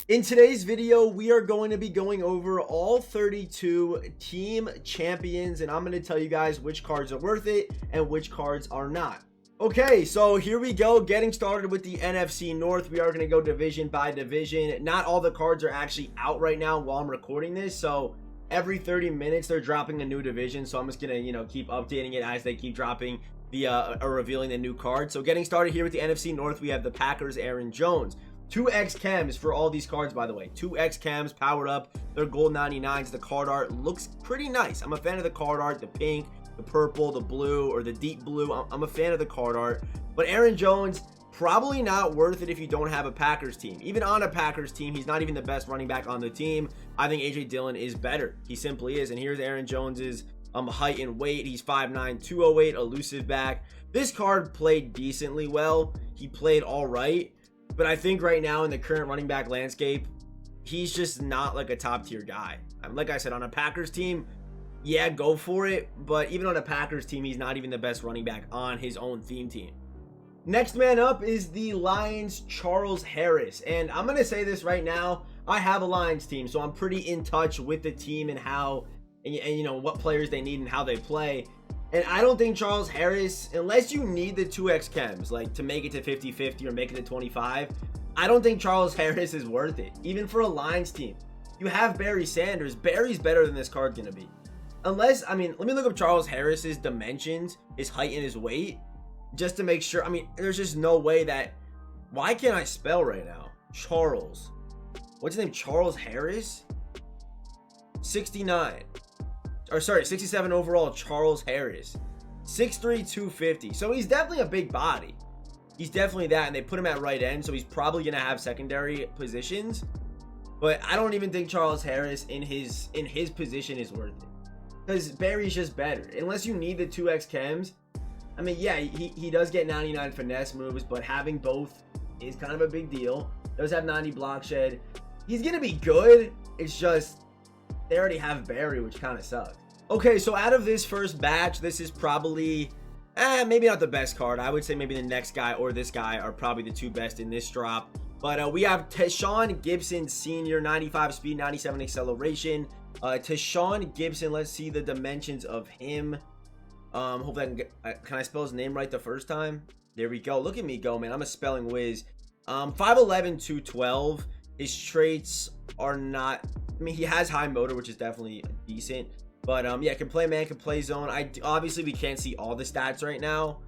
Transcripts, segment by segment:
In today's video, we are going to be going over all 32 team champions, and I'm going to tell you guys which cards are worth it and which cards are not. Okay, so here we go, getting started with the NFC North. We are going to go division by division. Not all the cards are actually out right now while I'm recording this, so every 30 minutes they're dropping a new division, so I'm just going to, keep updating it as they keep dropping the or revealing the new card. So getting started here with the NFC North, we have the Packers, Aaron Jones. 2x chems for all these cards, by the way. 2x chems powered up. They're gold 99s. The card art looks pretty nice. I'm a fan of the card art, the pink, the purple, the blue, or the deep blue. I'm a fan of the card art. But Aaron Jones, probably not worth it if you don't have a Packers team. Even on a Packers team, he's not even the best running back on the team. I think AJ Dillon is better. He simply is. And here's Aaron Jones's height and weight. He's 5'9", 208, elusive back. This card played decently well. He played all right. But I think right now in the current running back landscape, he's just not like a top tier guy. Like I said, on a Packers team, yeah, go for it. But even on a Packers team, he's not even the best running back on his own theme team. Next man up is the Lions, Charles Harris. And I'm going to say this right now. I have a Lions team, so I'm pretty in touch with the team and how, and what players they need and how they play. And I don't think Charles Harris, unless you need the 2x chems, like to make it to 50-50 or make it to 25, I don't think Charles Harris is worth it. Even for a Lions team. You have Barry Sanders. Barry's better than this card's going to be. Unless, let me look up Charles Harris's dimensions, his height and his weight, just to make sure. There's just no way that, why can't I spell right now? Charles. What's his name? Charles Harris? 69. Or sorry, 67 overall, Charles Harris. 6'3", 250. So he's definitely a big body. He's definitely that, and they put him at right end, so he's probably going to have secondary positions. But I don't even think Charles Harris in his position is worth it. Because Barry's just better. Unless you need the 2x chems. Yeah, he does get 99 finesse moves, but having both is kind of a big deal. Does have 90 block shed. He's going to be good. It's just, they already have Barry, which kind of sucks. Okay, so out of this first batch, this is probably, maybe not the best card. I would say maybe the next guy or this guy are probably the two best in this drop. But we have Tashaun Gibson Sr., 95 speed, 97 acceleration. Tashaun Gibson, let's see the dimensions of him. Hope I can I spell his name right the first time? There we go. Look at me go, man. I'm a spelling whiz. 5'11", 212. His traits are not, he has high motor, which is definitely decent. But yeah, can play man, can play zone. Obviously we can't see all the stats right now,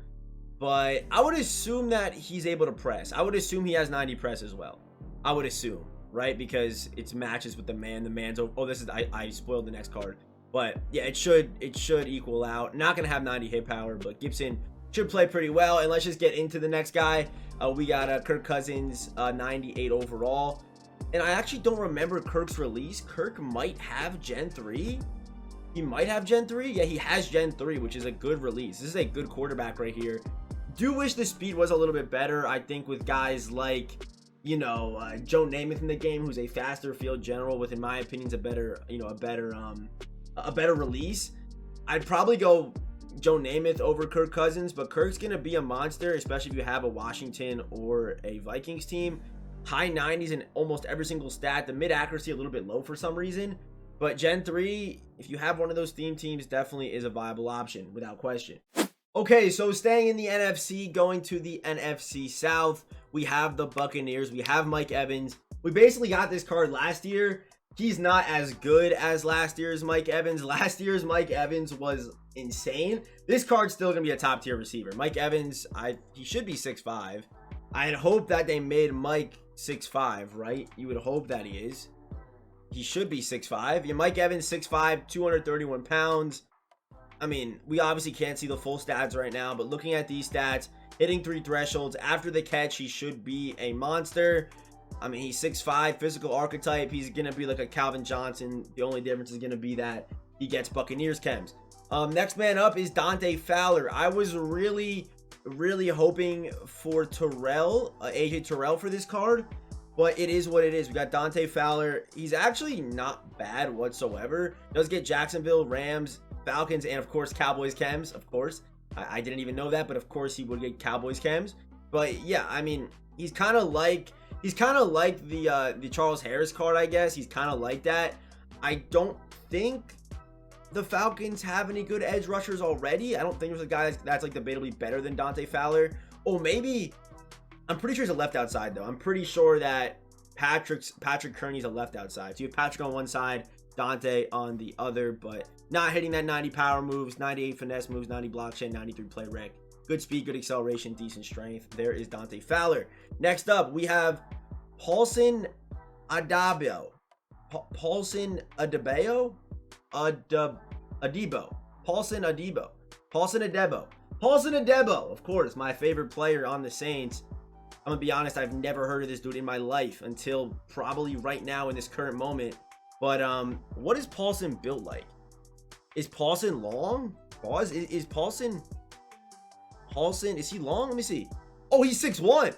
but I would assume that he's able to press. I would assume he has 90 press as well. I would assume, right? Because it's matches with the man. The man's, oh, this is, I spoiled the next card. But yeah, it should equal out. Not gonna have 90 hit power, but Gibson should play pretty well. And let's just get into the next guy. We got Kirk Cousins, 98 overall. And I actually don't remember Kirk's release. Kirk might have Gen 3. He might have Gen 3. Yeah, he has Gen 3, which is a good release. This is a good quarterback right here. Do wish the speed was a little bit better. I think with guys like, Joe Namath in the game, who's a faster field general with, in my opinion, a better release. I'd probably go Joe Namath over Kirk Cousins, but Kirk's going to be a monster, especially if you have a Washington or a Vikings team. High 90s in almost every single stat. The mid accuracy a little bit low for some reason. But Gen 3, if you have one of those theme teams, definitely is a viable option without question. Okay, so staying in the NFC, going to the NFC South, we have the Buccaneers. We have Mike Evans. We basically got this card last year. He's not as good as last year's Mike Evans. Last year's Mike Evans was insane. This card's still going to be a top tier receiver. Mike Evans, he should be 6'5". I'd hope that they made Mike 6'5", right? You would hope that he is. He should be 6'5". Yeah, Mike Evans, 6'5", 231 pounds. We obviously can't see the full stats right now, but looking at these stats, hitting 3 thresholds after the catch, he should be a monster. He's 6'5", physical archetype. He's going to be like a Calvin Johnson. The only difference is going to be that he gets Buccaneers chems. Next man up is Dante Fowler. I was really hoping for AJ Terrell for this card. But it is what it is. We got Dante Fowler. He's actually not bad whatsoever. Does get Jacksonville, Rams, Falcons, and of course Cowboys chems. Of course, I didn't even know that, but of course he would get Cowboys chems. But yeah, he's kind of like He's kind of like the Charles Harris card, I guess. He's kind of like that. I don't think the Falcons have any good edge rushers already. I don't think there's a guy that's like debatably better than Dante Fowler. Oh, maybe. I'm pretty sure he's a left outside, though. I'm pretty sure that Patrick Kearney's a left outside. So you have Patrick on one side, Dante on the other, but not hitting that 90 power moves, 98 finesse moves, 90 block chain, 93 play rec. Good speed, good acceleration, decent strength. There is Dante Fowler. Next up, we have Paulson Adebo. Paulson Adebo? Adebo. Paulson Adebo. Paulson Adebo. Paulson Adebo, of course, my favorite player on the Saints. I'm gonna be honest, I've never heard of this dude in my life until probably right now in this current moment. But what is Paulson built like? Is Paulson long? Pause. Is Paulson, is he long? Let me see. Oh, he's 6'1".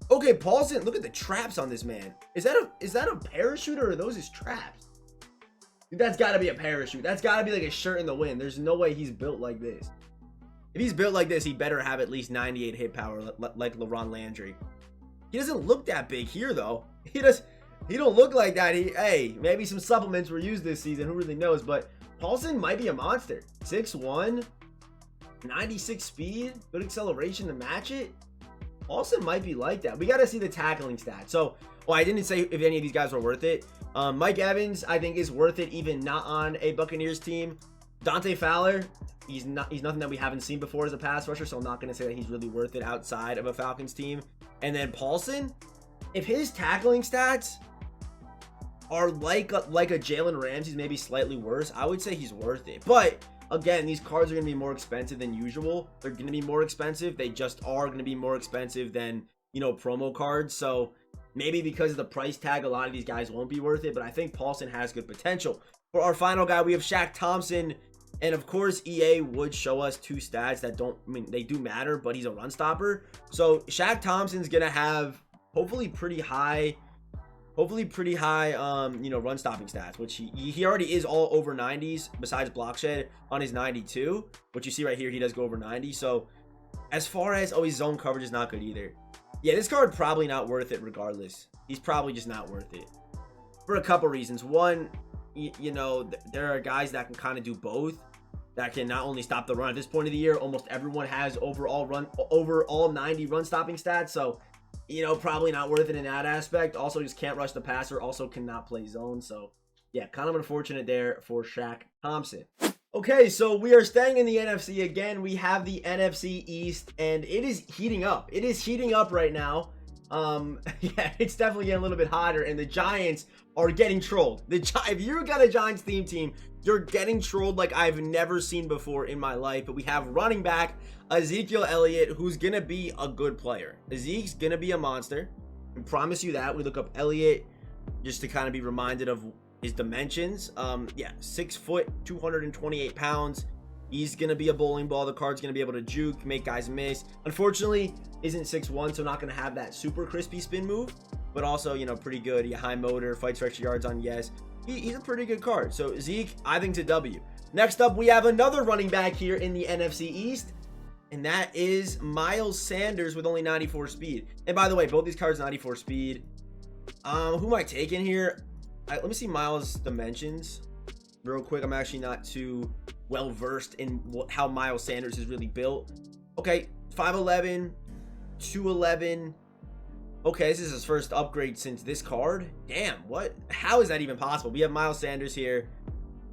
Okay, Paulson, look at the traps on this man. Is that a parachute or are those his traps? Dude, that's gotta be a parachute. That's gotta be like a shirt in the wind. There's no way he's built like this. If he's built like this, he better have at least 98 hit power like LeRon Landry. He doesn't look that big here though. He don't look like that. Hey, maybe some supplements were used this season. Who really knows? But Paulson might be a monster. 6'1", 96 speed, good acceleration to match it. Paulson might be like that. We got to see the tackling stats. So, I didn't say if any of these guys were worth it. Mike Evans, I think, is worth it, even not on a Buccaneers team. Dante Fowler, he's nothing that we haven't seen before as a pass rusher, so I'm not going to say that he's really worth it outside of a Falcons team. And then Paulson, if his tackling stats are like a Jalen Ramsey's, maybe slightly worse, I would say he's worth it. But again, these cards are going to be more expensive than usual. They're going to be more expensive. They just are going to be more expensive than, promo cards. So maybe because of the price tag, a lot of these guys won't be worth it. But I think Paulson has good potential. For our final guy, we have Shaq Thompson. And of course, EA would show us two stats that they do matter, but he's a run stopper. So Shaq Thompson's going to have hopefully pretty high, run stopping stats, which he already is all over 90s besides block shed on his 92, which you see right here, he does go over 90. So as far as, his zone coverage is not good either. Yeah, this card probably not worth it regardless. He's probably just not worth it for a couple reasons. One, there are guys that can kind of do both, that can not only stop the run. At this point of the year, almost everyone has overall 90 run stopping stats. So, probably not worth it in that aspect. Also, just can't rush the passer. Also cannot play zone. So, yeah, kind of unfortunate there for Shaq Thompson. Okay, so we are staying in the NFC again. We have the NFC East, and it is heating up. It is heating up right now. Yeah, it's definitely getting a little bit hotter, and the Giants are getting trolled. If you got a Giants team, you're getting trolled like I've never seen before in my life. But we have running back Ezekiel Elliott, who's gonna be a good player. Ezeke's gonna be a monster. I promise you that. We look up Elliott just to kind of be reminded of his dimensions. Yeah, 6 foot, 228 pounds. He's gonna be a bowling ball. The card's gonna be able to juke, make guys miss. Unfortunately, isn't 6'1", so not gonna have that super crispy spin move, but also, pretty good. He high motor, fights for extra yards on yes. He's a pretty good card. So Zeke, I think, it's a W. Next up, we have another running back here in the NFC East, and that is Miles Sanders with only 94 speed. And by the way, both these cards 94 speed. Who am I taking here? Let me see Miles' dimensions real quick. I'm actually not too well versed in how Miles Sanders is really built. Okay, 5'11", 211. Okay, this is his first upgrade since this card. Damn, what? How is that even possible? We have Miles Sanders here.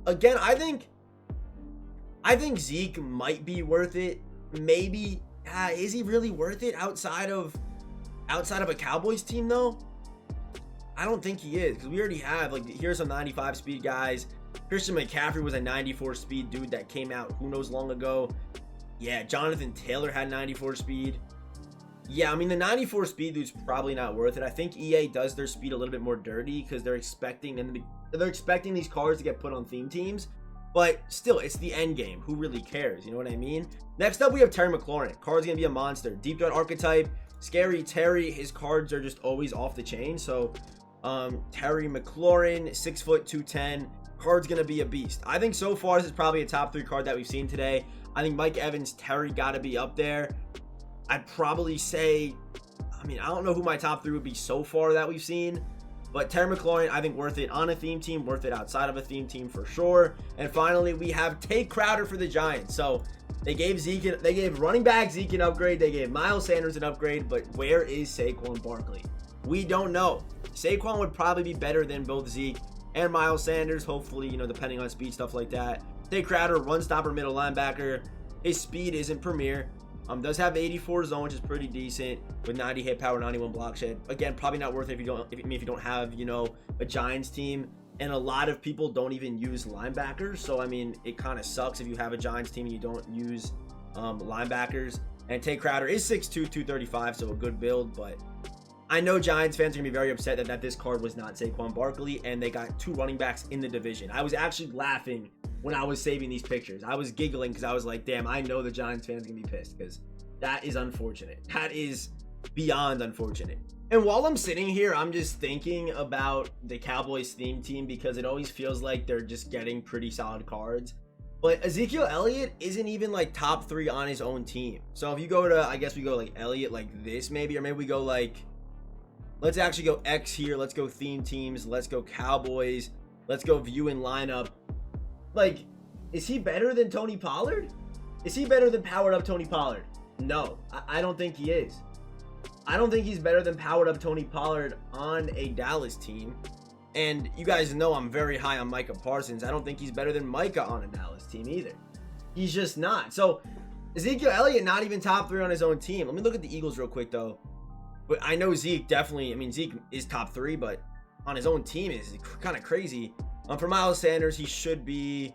Again, I think Zeke might be worth it. Maybe. Is he really worth it outside of a Cowboys team though? I don't think he is, because we already have, here's some 95 speed guys. Christian McCaffrey was a 94 speed dude that came out who knows long ago. Yeah, Jonathan Taylor had 94 speed. Yeah, the 94 speed dude's probably not worth it. I think EA does their speed a little bit more dirty because they're expecting these cards to get put on theme teams. But still, it's the end game. Who really cares? You know what I mean? Next up, we have Terry McLaurin. Card's going to be a monster. Deep threat archetype. Scary Terry. His cards are just always off the chain. So, Terry McLaurin, 6 foot, 210. Card's going to be a beast. I think so far, this is probably a top 3 card that we've seen today. I think Mike Evans, Terry got to be up there. I'd probably say I mean, I don't know who my top 3 would be so far that we've seen. But Terry McLaurin, I think worth it on a theme team, worth it outside of a theme team for sure. And finally, we have Tate Crowder for the Giants. So they gave running back Zeke an upgrade. They gave Miles Sanders an upgrade. But where is Saquon Barkley? We don't know. Saquon would probably be better than both Zeke and Miles Sanders. Hopefully, depending on speed, stuff like that. Tate Crowder, run stopper, middle linebacker. His speed isn't premier. Does have 84 zone, which is pretty decent, with 90 hit power, 91 block shed. Again, probably not worth it if you don't have, a Giants team. And a lot of people don't even use linebackers. So, I mean, it kind of sucks if you have a Giants team and you don't use linebackers. And Tate Crowder is 6'2", 235, so a good build. But I know Giants fans are going to be very upset that this card was not Saquon Barkley, and they got 2 running backs in the division. I was actually laughing when I was saving these pictures. I was giggling because I was like, damn, I know the Giants fans are going to be pissed because that is unfortunate. That is beyond unfortunate. And while I'm sitting here, I'm just thinking about the Cowboys theme team because it always feels like they're just getting pretty solid cards. But Ezekiel Elliott isn't even like top 3 on his own team. So if you go to, I guess we go like Elliott like this maybe, or maybe we go like, let's actually go X here. Let's go theme teams. Let's go Cowboys. Let's go view and lineup. Like, is he better than Tony Pollard? Is he better than powered up Tony Pollard? No, I don't think he is. I don't think he's better than powered up Tony Pollard on a Dallas team. And you guys know I'm very high on Micah Parsons. I don't think he's better than Micah on a Dallas team either. He's just not. So Ezekiel Elliott not even top 3 on his own team. Let me look at the Eagles real quick though. But I know Zeke definitely, Zeke is top 3, but on his own team is kind of crazy. For Miles Sanders, he should be,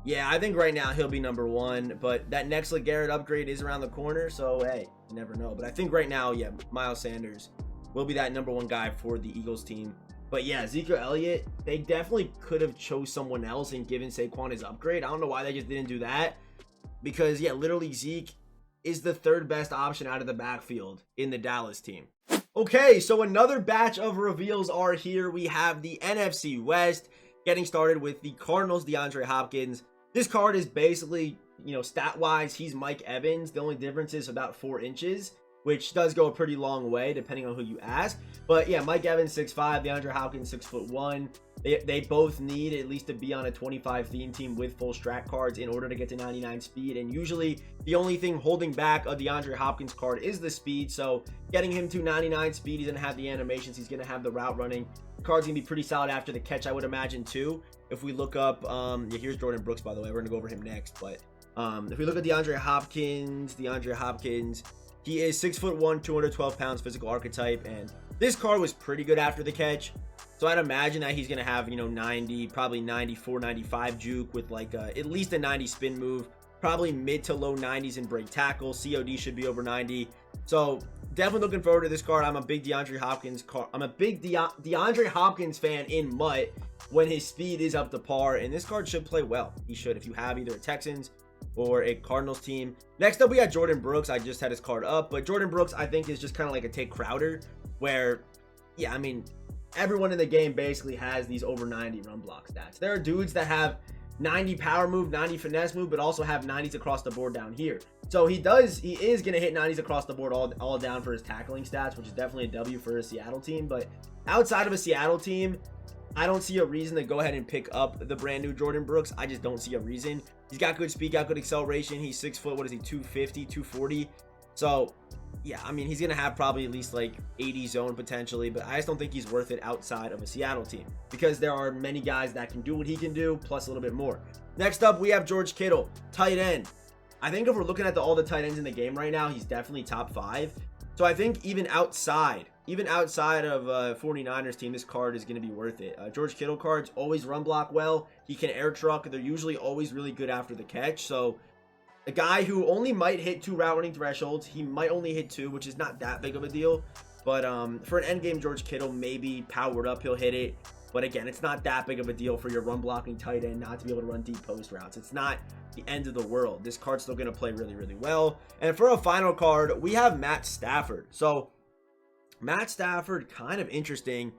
yeah, I think right now he'll be number 1, but that next LeGarrette upgrade is around the corner, so hey, you never know. But I think right now, yeah, Miles Sanders will be that number 1 guy for the Eagles team. But yeah, Ezekiel Elliott, they definitely could have chose someone else and given Saquon his upgrade. I don't know why they just didn't do that, because yeah, literally Zeke is the 3rd best option out of the backfield in the Dallas team. Okay, so another batch of reveals are here. We have the NFC West. Getting started with the Cardinals, DeAndre Hopkins. This card is basically, stat-wise, he's Mike Evans. The only difference is about 4 inches, which does go a pretty long way depending on who you ask. But yeah, Mike Evans 6'5", DeAndre Hopkins 6'1". They both need at least to be on a 25 theme team with full strat cards in order to get to 99 speed. And usually the only thing holding back a DeAndre Hopkins card is the speed. So getting him to 99 speed, he's going to have the animations. He's going to have the route running. The card's going to be pretty solid after the catch, I would imagine, too. If we look up, yeah, here's Jordan Brooks, by the way. We're going to go over him next. But if we look at DeAndre Hopkins, he is 6'1", 212 pounds, physical archetype. And this card was pretty good after the catch. So I'd imagine that he's going to have, 90, probably 94, 95 juke with like at least a 90 spin move. Probably mid to low 90s in break tackle. COD should be over 90. So definitely looking forward to this card. I'm a big DeAndre Hopkins DeAndre Hopkins fan in MUT when his speed is up to par. And this card should play well. He should if you have either a Texans or a Cardinals team. Next up, we got Jordan Brooks. I just had his card up. But Jordan Brooks, I think, is just kind of like a Tate Crowder where, yeah, everyone in the game basically has these over 90 run block stats. There are dudes that have 90 power move, 90 finesse move, but also have 90s across the board down here. So he is going to hit 90s across the board all down for his tackling stats, which is definitely a W for a Seattle team. But outside of a Seattle team, I don't see a reason to go ahead and pick up the brand new Jordan Brooks. I just don't see a reason. He's got good speed, got good acceleration. He's 6 foot, 250, 240. So yeah, he's going to have probably at least like 80 zone potentially, but I just don't think he's worth it outside of a Seattle team because there are many guys that can do what he can do, plus a little bit more. Next up, we have George Kittle, tight end. I think if we're looking at all the tight ends in the game right now, he's definitely top 5. So I think even outside of 49ers team, this card is going to be worth it. George Kittle cards always run block well. He can air truck. They're usually always really good after the catch. So a guy who only might hit 2 route running thresholds. He might only hit 2, which is not that big of a deal. But for an endgame George Kittle, maybe powered up, he'll hit it. But again, it's not that big of a deal for your run blocking tight end not to be able to run deep post routes. It's not the end of the world. This card's still going to play really, really well. And for a final card, we have Matt Stafford. So Matt Stafford, kind of interesting.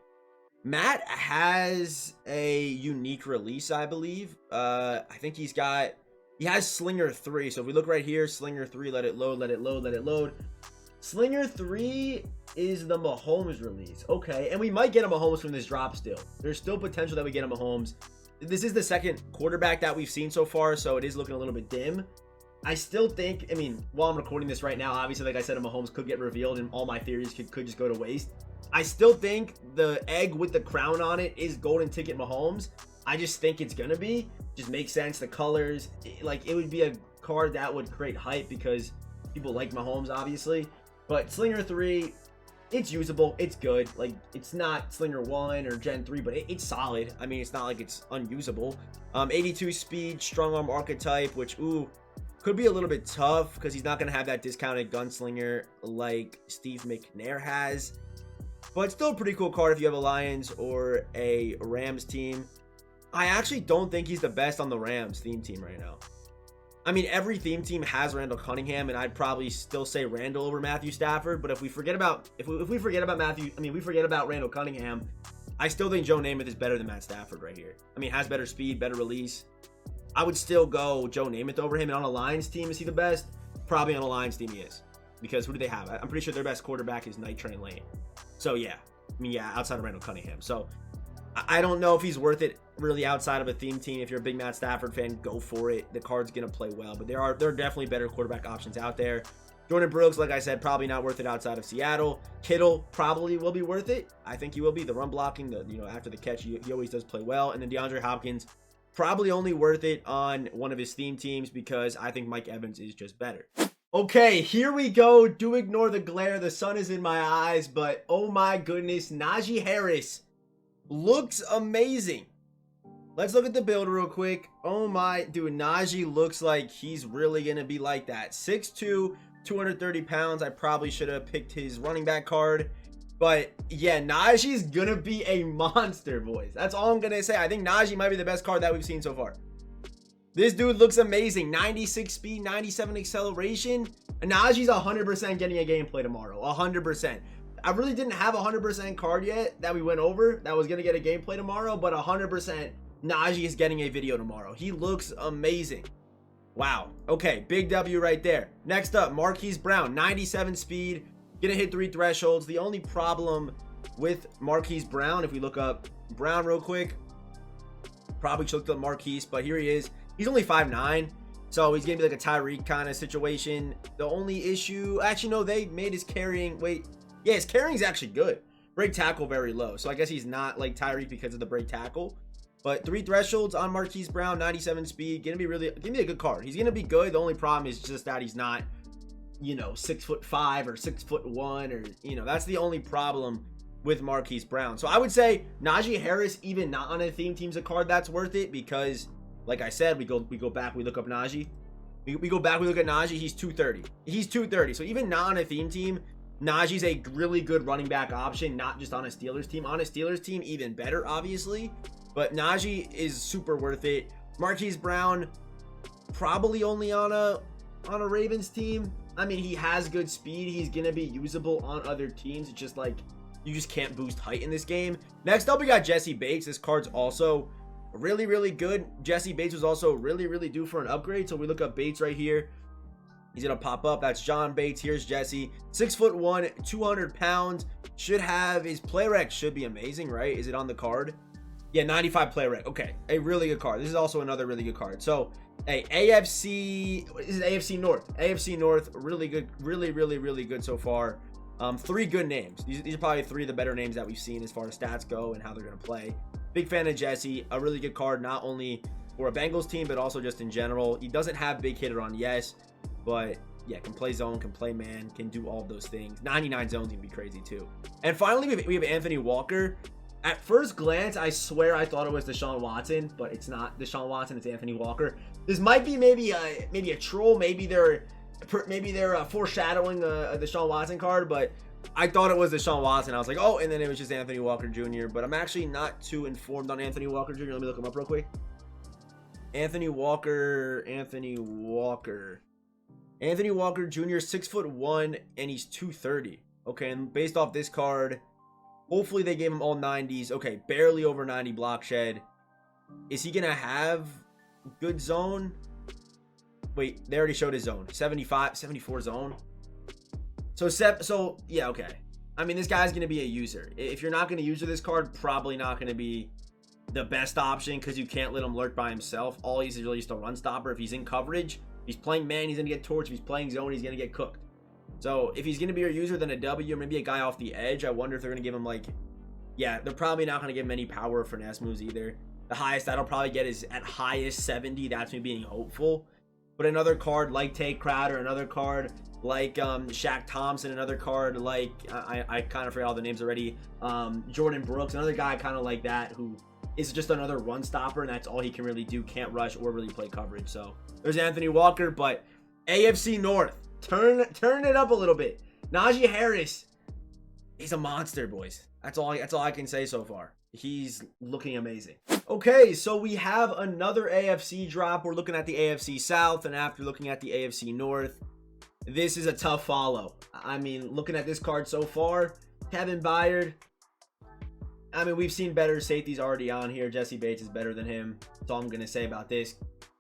Matt has a unique release, I believe. I think he has Slinger 3. So if we look right here, Slinger 3, let it load. Slinger 3 is the Mahomes release. Okay, and we might get a Mahomes from this drop still. There's still potential that we get a Mahomes. This is the second quarterback that we've seen so far, so it is looking a little bit dim. I still think, I mean, while I'm recording this right now, obviously, like I said, a Mahomes could get revealed and all my theories could just go to waste. I still think the egg with the crown on it is golden ticket Mahomes. I just think it's gonna be. Just makes sense. The colors, like, it would be a card that would create hype because people like Mahomes, obviously. But Slinger 3, it's usable. It's good. Like, it's not Slinger 1 or Gen 3, but it's solid. I mean, it's not like it's unusable. 82 speed, strong arm archetype, which, ooh, could be a little bit tough because he's not going to have that discounted gunslinger like Steve McNair has. But still a pretty cool card if you have a Lions or a Rams team. I actually don't think he's the best on the Rams theme team right now. I mean, every theme team has Randall Cunningham, and I'd probably still say Randall over Matthew Stafford. But if we forget about we forget about Randall Cunningham, I still think Joe Namath is better than Matt Stafford right here. I mean, has better speed, better release. I would still go Joe Namath over him. And on a Lions team, is he the best? Probably on a Lions team he is. Because who do they have? I'm pretty sure their best quarterback is Night Train Lane. So yeah, I mean, yeah, outside of Randall Cunningham. So I don't know if he's worth it really outside of a theme team. If you're a big Matt Stafford fan, go for it. The card's gonna play well, but there are definitely better quarterback options out there. Jordan Brooks, like I said, probably not worth it outside of Seattle. Kittle probably will be worth it. I think he will be. The run blocking, after the catch, he always does play well. And then DeAndre Hopkins, probably only worth it on one of his theme teams because I think Mike Evans is just better. Okay, here we go. Do ignore the glare. The sun is in my eyes, but oh my goodness, Najee Harris looks amazing. Let's look at the build real quick. Oh my, dude, Najee looks like he's really going to be like that. 6'2", 230 pounds. I probably should have picked his running back card. But yeah, Najee's going to be a monster, boys. That's all I'm going to say. I think Najee might be the best card that we've seen so far. This dude looks amazing. 96 speed, 97 acceleration. And Najee's 100% getting a gameplay tomorrow. 100%. I really didn't have a 100% card yet that we went over that was going to get a gameplay tomorrow, but 100% Najee is getting a video tomorrow. He looks amazing. Wow. Okay, big W right there. Next up, Marquise Brown, 97 speed, gonna hit 3 thresholds. The only problem with Marquise Brown, if we look up Brown real quick, probably should look up Marquise, but here he is. He's only 5'9", so he's gonna be like a Tyreek kind of situation. The only issue, actually no, they made his carrying, wait, yeah, his carrying's actually good. Break tackle very low, so I guess he's not like Tyreek because of the break tackle. But 3 thresholds on Marquise Brown, 97 speed, gonna be a good card. He's gonna be good. The only problem is just that he's not, 6'5" or 6'1", or that's the only problem with Marquise Brown. So I would say Najee Harris, even not on a theme team's a card that's worth it because, like I said, we go back, we look up Najee. We go back, we look at Najee. He's 230. He's 230. So even not on a theme team, Najee's a really good running back option, not just on a Steelers team. On a Steelers team, even better, obviously. But Najee is super worth it. Marquise Brown, probably only on a Ravens team. I mean, he has good speed. He's going to be usable on other teams. It's just like, you just can't boost height in this game. Next up, we got Jesse Bates. This card's also really, really good. Jesse Bates was also really, really due for an upgrade. So we look up Bates right here. He's going to pop up. That's John Bates. Here's Jesse. 6'1", 200 pounds. Should have his play rec. Should be amazing, right? Is it on the card? Yeah, 95 play rec. Okay, a really good card. This is also another really good card. So, hey, AFC, this is AFC North. AFC North, really good, really, really, really good so far. 3 good names. These are probably 3 of the better names that we've seen as far as stats go and how they're going to play. Big fan of Jesse. A really good card, not only for a Bengals team, but also just in general. He doesn't have big hitter on, yes, but yeah, can play zone, can play man, can do all of those things. 99 zones can be crazy too. And finally, we have Anthony Walker. At first glance, I swear I thought it was Deshaun Watson, but it's not Deshaun Watson. It's Anthony Walker. This might be maybe a troll. Maybe they're foreshadowing a Deshaun Watson card, but I thought it was Deshaun Watson. I was like, oh, and then it was just Anthony Walker Jr. But I'm actually not too informed on Anthony Walker Jr. Let me look him up real quick. Anthony Walker Jr. 6'1", and he's 230. Okay, and based off this card, hopefully they gave him all 90s. Okay, barely over 90 block shed. Is he gonna have good zone? Wait, they already showed his zone. 75, 74 zone. So yeah, okay. I mean, this guy's going to be a user. If you're not going to use this card, probably not going to be the best option because you can't let him lurk by himself. All he's really just a run stopper. If he's in coverage, if he's playing man, he's going to get torched. If he's playing zone, he's going to get cooked. So if he's going to be your user, then a W, or maybe a guy off the edge. I wonder if they're going to give him like, yeah, they're probably not going to give him any power or finesse moves either. The highest that'll probably get is at highest 70. That's me being hopeful. But another card like Tay Crowder, another card like Shaq Thompson, another card like, I kind of forgot all the names already, Jordan Brooks, another guy kind of like that who is just another run stopper, and that's all he can really do. Can't rush or really play coverage. So there's Anthony Walker. But AFC North, turn it up a little bit. Najee Harris, he's a monster, boys. That's all I can say so far. He's looking amazing. Okay, so we have another AFC drop. We're looking at the AFC South, and after looking at the AFC North, this is a tough follow. I mean, looking at this card so far, Kevin Byard, I mean, we've seen better safeties already on here. Jesse Bates is better than him. That's all I'm going to say about this.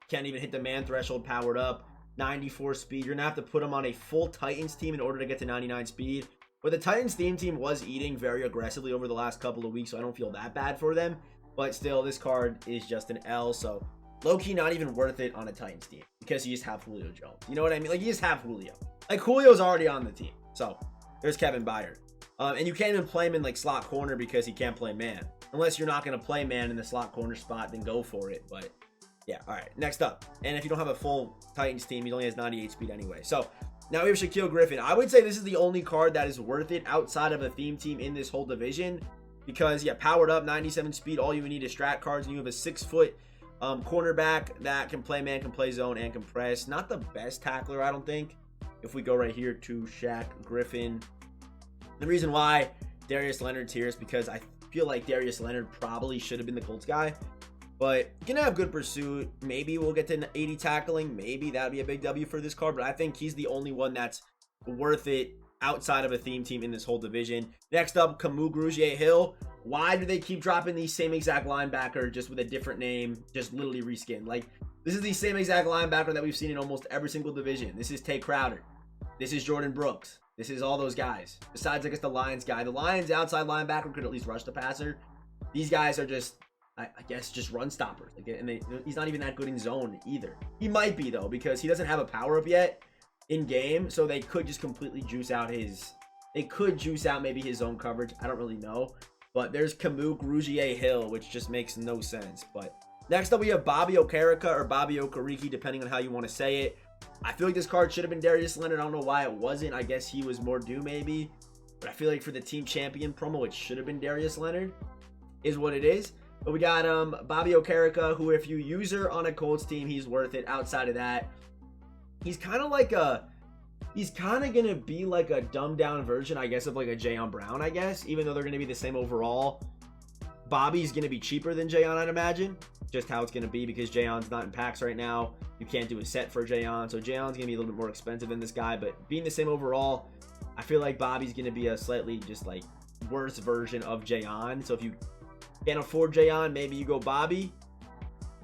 Can't even hit the man threshold powered up. 94 speed. You're going to have to put him on a full Titans team in order to get to 99 speed. But the Titans theme team was eating very aggressively over the last couple of weeks, so I don't feel that bad for them. But still, this card is just an L, so low-key not even worth it on a Titans team because you just have Julio Jones. You know what I mean? Like, you just have Julio. Like, Julio's already on the team. So, there's Kevin Byard. And you can't even play him in, like, slot corner because he can't play man. Unless you're not going to play man in the slot corner spot, then go for it. But, yeah, all right. Next up. And if you don't have a full Titans team, he only has 98 speed anyway. So, now we have Shaquille Griffin. I would say this is the only card that is worth it outside of a theme team in this whole division. Because, yeah, powered up, 97 speed. All you need is strat cards. And you have a 6-foot cornerback that can play man, can play zone, and can press. Not the best tackler, I don't think. If we go right here to Shaq Griffin. The reason why Darius Leonard's here is because I feel like Darius Leonard probably should have been the Colts guy. But you can have good pursuit. Maybe we'll get to 80 tackling. Maybe that'd be a big W for this card. But I think he's the only one that's worth it outside of a theme team in this whole division. Next up, Camus Grugier-Hill. Why do they keep dropping the same exact linebacker just with a different name, just literally reskinned? Like, this is the same exact linebacker that we've seen in almost every single division. This is Tay Crowder. This is Jordan Brooks. This is all those guys. Besides, I guess, the Lions guy. The Lions outside linebacker could at least rush the passer. These guys are just, I guess, just run stoppers. And he's not even that good in zone either. He might be, though, because he doesn't have a power-up yet in game. So they could just completely juice out his... They could juice out maybe his zone coverage. I don't really know. But there's Camus Grugier-Hill, which just makes no sense. But next up, we have Bobby Okereke or Bobby Okereke, depending on how you want to say it. I feel like this card should have been Darius Leonard. I don't know why it wasn't. I guess he was more due maybe. But I feel like for the team champion promo, it should have been Darius Leonard. Is what it is. But we got Bobby Okereke, who if you use her on a Colts team, he's worth it. Outside of that, he's kind of like a... He's kind of going to be like a dumbed down version, I guess, of like a Jayon Brown, I guess. Even though they're going to be the same overall. Bobby's going to be cheaper than Jayon, I'd imagine. Just how it's going to be because Jayon's not in packs right now. You can't do a set for Jayon. So Jayon's going to be a little bit more expensive than this guy. But being the same overall, I feel like Bobby's going to be a slightly just like worse version of Jayon. So if you can't afford Jayon, maybe you go Bobby.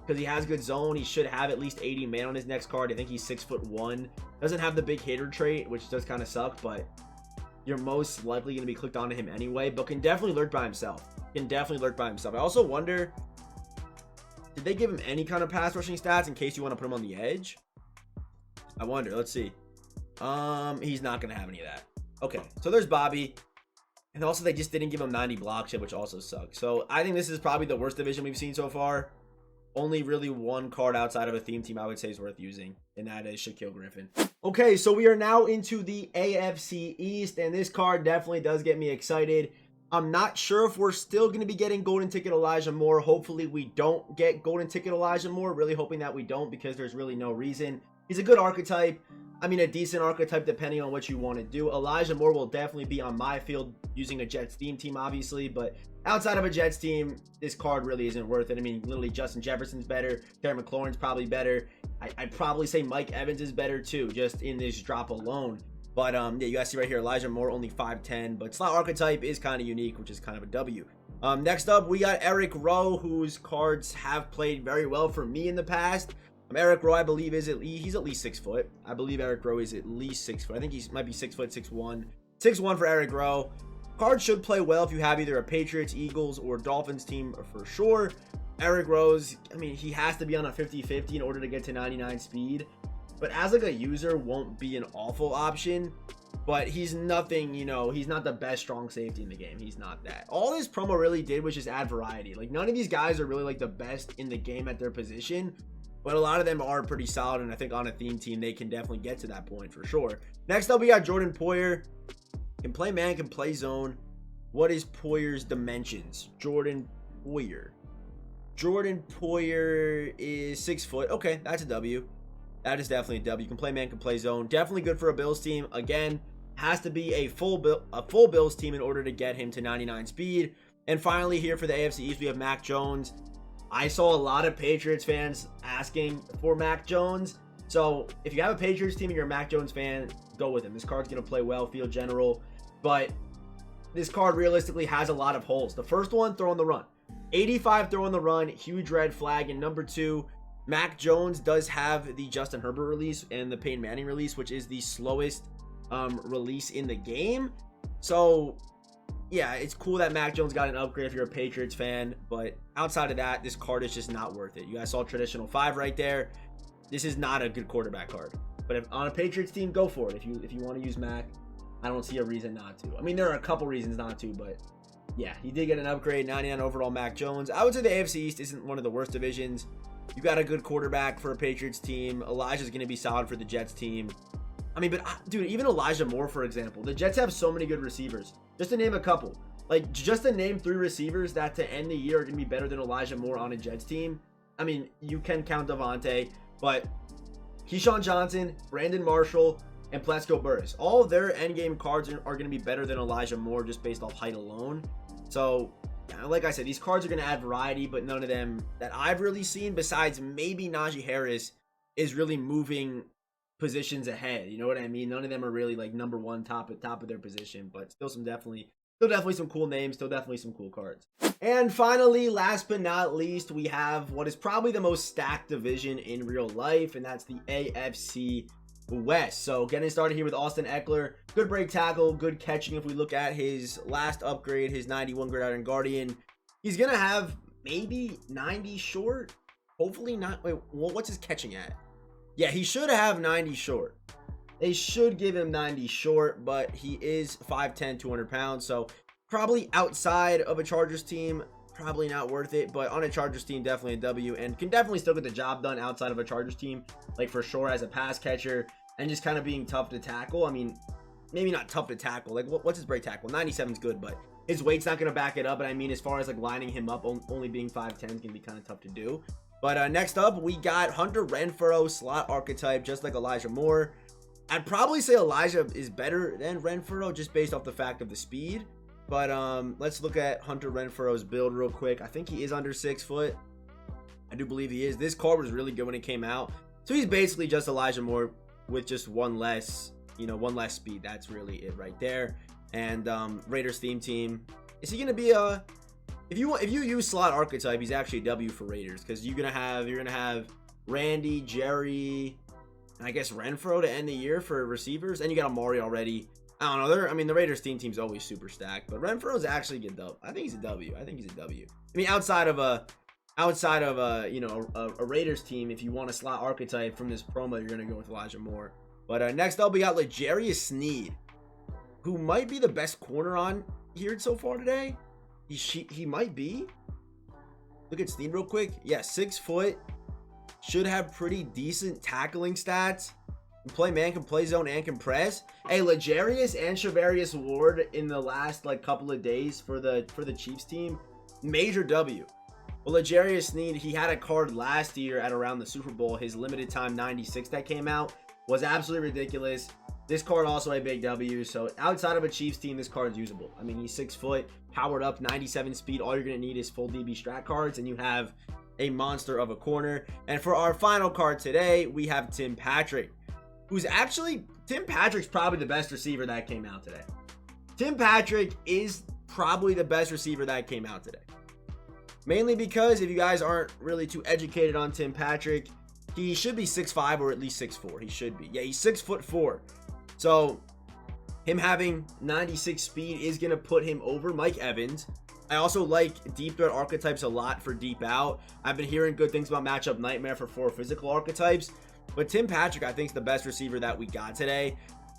Because he has good zone. He should have at least 80 man on his next card. I think he's 6'1". Doesn't have the big hitter trait, which does kind of suck, but you're most likely going to be clicked onto him anyway. But can definitely lurk by himself. I also wonder, did they give him any kind of pass rushing stats in case you want to put him on the edge? I wonder. Let's see. He's not going to have any of that. Okay, so there's Bobby. And also they just didn't give him 90 blocks yet, which also sucks. So I think this is probably the worst division we've seen so far. Only really one card outside of a theme team I would say is worth using, and that is Shaquille Griffin. Okay, so we are now into the AFC East, and this card definitely does get me excited. I'm not sure if we're still going to be getting Golden Ticket Elijah Moore. Hopefully we don't get Golden Ticket Elijah Moore. Really hoping that we don't because there's really no reason. He's a good archetype. I mean, a decent archetype depending on what you want to do. Elijah Moore will definitely be on my field using a Jets theme team, obviously. But outside of a Jets team, this card really isn't worth it. I mean, literally Justin Jefferson's better. Terry McLaurin's probably better. I'd probably say Mike Evans is better too, just in this drop alone. But yeah, you guys see right here, Elijah Moore only 5'10", but slot archetype is kind of unique, which is kind of a W. Next up, we got Eric Rowe, whose cards have played very well for me in the past. Eric Rowe, I believe, he's at least 6 foot. I believe Eric Rowe is at least 6 foot. I think he might be 6 foot, 6'1". 6'1" for Eric Rowe. Card should play well if you have either a Patriots, Eagles, or Dolphins team for sure. Eric Rose, I mean, he has to be on a 50-50 in order to get to 99 speed. But as like a user, won't be an awful option. But he's nothing, you know, he's not the best strong safety in the game. He's not that. All this promo really did was just add variety. Like, none of these guys are really like the best in the game at their position. But a lot of them are pretty solid. And I think on a theme team, they can definitely get to that point for sure. Next up, we got Jordan Poyer. Can play man, can play zone. What is Poyer's dimensions? Jordan Poyer. Jordan Poyer is 6 foot. Okay, that's a W. That is definitely a W. Can play man, can play zone. Definitely good for a Bills team. Again, has to be a full Bills team in order to get him to 99 speed. And finally, here for the AFC East, we have Mac Jones. I saw a lot of Patriots fans asking for Mac Jones. So if you have a Patriots team and you're a Mac Jones fan, go with him. This card's going to play well, field general. But this card realistically has a lot of holes. The first one, throw on the run. 85 throw on the run, huge red flag. And number 2, Mac Jones does have the Justin Herbert release and the Peyton Manning release, which is the slowest release in the game. So yeah, it's cool that Mac Jones got an upgrade if you're a Patriots fan, but outside of that, this card is just not worth it. You guys saw traditional 5 right there. This is not a good quarterback card. But if on a Patriots team, go for it. If you want to use Mac, I don't see a reason not to. I mean, there are a couple reasons not to, but yeah, he did get an upgrade. 99 overall Mac Jones. I would say the AFC East isn't one of the worst divisions. You got a good quarterback for a Patriots team. Elijah's going to be solid for the Jets team. I mean, but dude, even Elijah Moore, for example, the Jets have so many good receivers. Just to name a couple, like just to name 3 receivers that to end the year are going to be better than Elijah Moore on a Jets team. I mean, you can count Devontae, but Keyshawn Johnson, Brandon Marshall, and Plaxico Burress, all of their endgame cards are going to be better than Elijah Moore just based off height alone. So, like I said, these cards are going to add variety, but none of them that I've really seen, besides maybe Najee Harris, is really moving positions ahead. You know what I mean? None of them are really like number 1 top of their position, but still definitely some cool names, still definitely some cool cards. And finally, last but not least, we have what is probably the most stacked division in real life, and that's the AFC West. So getting started here with Austin Eckler, good break tackle, good catching. If we look at his last upgrade, his 91 Gridiron Guardian, he's gonna have maybe 90 short, hopefully not. Wait, what's his catching at? Yeah, he should have 90 short. They should give him 90 short, but he is 5'10", 200 pounds, so probably outside of a Chargers team, probably not worth it. But on a Chargers team, definitely a W, and can definitely still get the job done outside of a Chargers team, like for sure as a pass catcher and just kind of being tough to tackle. I mean, maybe not tough to tackle. Like, what's his break tackle? 97 is good, but his weight's not going to back it up. And I mean, as far as like lining him up, only being 5'10" is going to be kind of tough to do. But next up, we got Hunter Renfrow, slot archetype, just like Elijah Moore. I'd probably say Elijah is better than Renfrow just based off the fact of the speed. But let's look at Hunter Renfrow's build real quick. I think he is under 6 foot. I do believe he is. This card was really good when it came out. So he's basically just Elijah Moore with just one less speed. That's really it right there. And Raiders theme team. Is he gonna be a? If you use slot archetype, he's actually a W for Raiders, because you're gonna have Randy, Jerry, and I guess Renfrow to end the year for receivers, and you got Amari already. I don't know. I mean, the Raiders team's always super stacked, but Renfrow is actually a good W. I think he's a W. I mean, outside of a Raiders team, if you want a slot archetype from this promo, you're gonna go with Elijah Moore. But next up, we got L'Jarius Sneed, who might be the best corner on here so far today. He might be. Look at Sneed real quick. Yeah, 6 foot. Should have pretty decent tackling stats. Can play man, can play zone, and can press. Hey, L'Jarius and Charvarius Ward in the last couple of days for the Chiefs team, major W. Well, L'Jarius Sneed, he had a card last year at around the Super Bowl. His limited time 96 that came out was absolutely ridiculous. This card also a big W. So outside of a Chiefs team, this card's usable. I mean, he's 6 foot, powered up, 97 speed. All you're gonna need is full DB strat cards, and you have a monster of a corner. And for our final card today, we have Tim Patrick, Tim Patrick's probably the best receiver that came out today. Tim Patrick is probably the best receiver that came out today. Mainly because if you guys aren't really too educated on Tim Patrick, he should be 6'5" or at least 6'4". He should be. Yeah, he's 6'4". So Him having 96 speed is going to put him over Mike Evans. I also like deep threat archetypes a lot for deep out. I've been hearing good things about matchup nightmare for 4 physical archetypes. But Tim Patrick, I think, is the best receiver that we got today.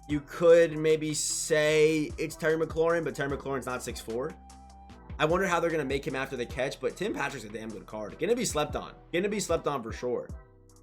You could maybe say it's Terry McLaurin, but Terry McLaurin's not 6'4". I wonder how they're going to make him after the catch, but Tim Patrick's a damn good card. Going to be slept on. Going to be slept on for sure.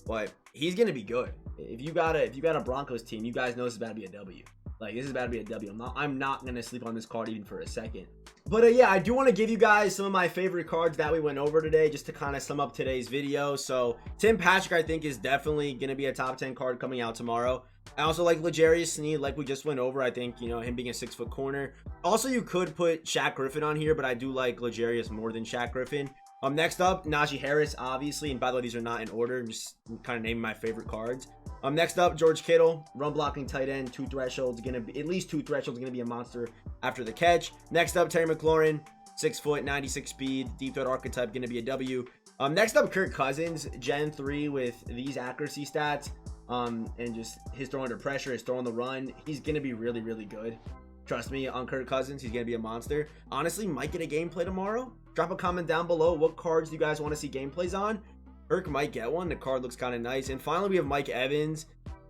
But he's going to be good. If you got a Broncos team, you guys know this is about to be a W. Like, this is about to be a W. I'm not going to sleep on this card even for a second. But yeah, I do want to give you guys some of my favorite cards that we went over today, just to kind of sum up today's video. So Tim Patrick, I think, is definitely going to be a top 10 card coming out tomorrow. I also like L'Jarius Sneed, like we just went over. I think, you know, him being a 6-foot corner. Also, you could put Shaq Griffin on here, but I do like L'Jarius more than Shaq Griffin. Next up, Najee Harris, obviously. And by the way, these are not in order. I'm just kind of naming my favorite cards. Next up, George Kittle, run blocking tight end, 2 thresholds, gonna be at least 2 thresholds, gonna be a monster after the catch. Next up, Terry McLaurin, 6 foot, 96 speed, deep threat archetype, gonna be a W. Next up, Kirk Cousins, Gen 3 with these accuracy stats, and just his throw under pressure, his throw on the run. He's gonna be really, really good. Trust me on Kirk Cousins, he's gonna be a monster. Honestly, might get a gameplay tomorrow. Drop a comment down below. What cards do you guys want to see gameplays on? Kirk might get one. The card looks kind of nice. And finally, we have Mike Evans,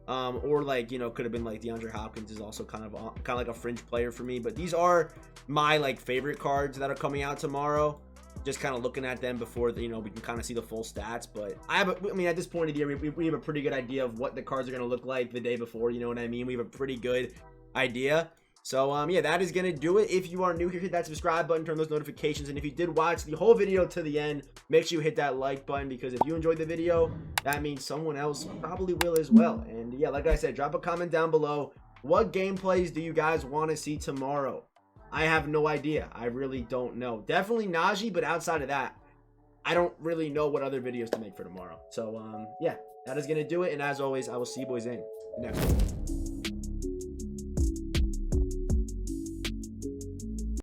or like, you know, could have been like DeAndre Hopkins is also kind of like a fringe player for me. But these are my like favorite cards that are coming out tomorrow. Just kind of looking at them before you know, we can kind of see the full stats. But I mean, at this point of the year, we have a pretty good idea of what the cards are going to look like the day before. You know what I mean? We have a pretty good idea. So, yeah, that is going to do it. If you are new here, hit that subscribe button, turn those notifications. And if you did watch the whole video to the end, make sure you hit that like button, because if you enjoyed the video, that means someone else probably will as well. And yeah, like I said, drop a comment down below. What gameplays do you guys want to see tomorrow? I have no idea. I really don't know. Definitely Najee, but outside of that, I don't really know what other videos to make for tomorrow. So, yeah, that is going to do it. And as always, I will see you boys in the next one.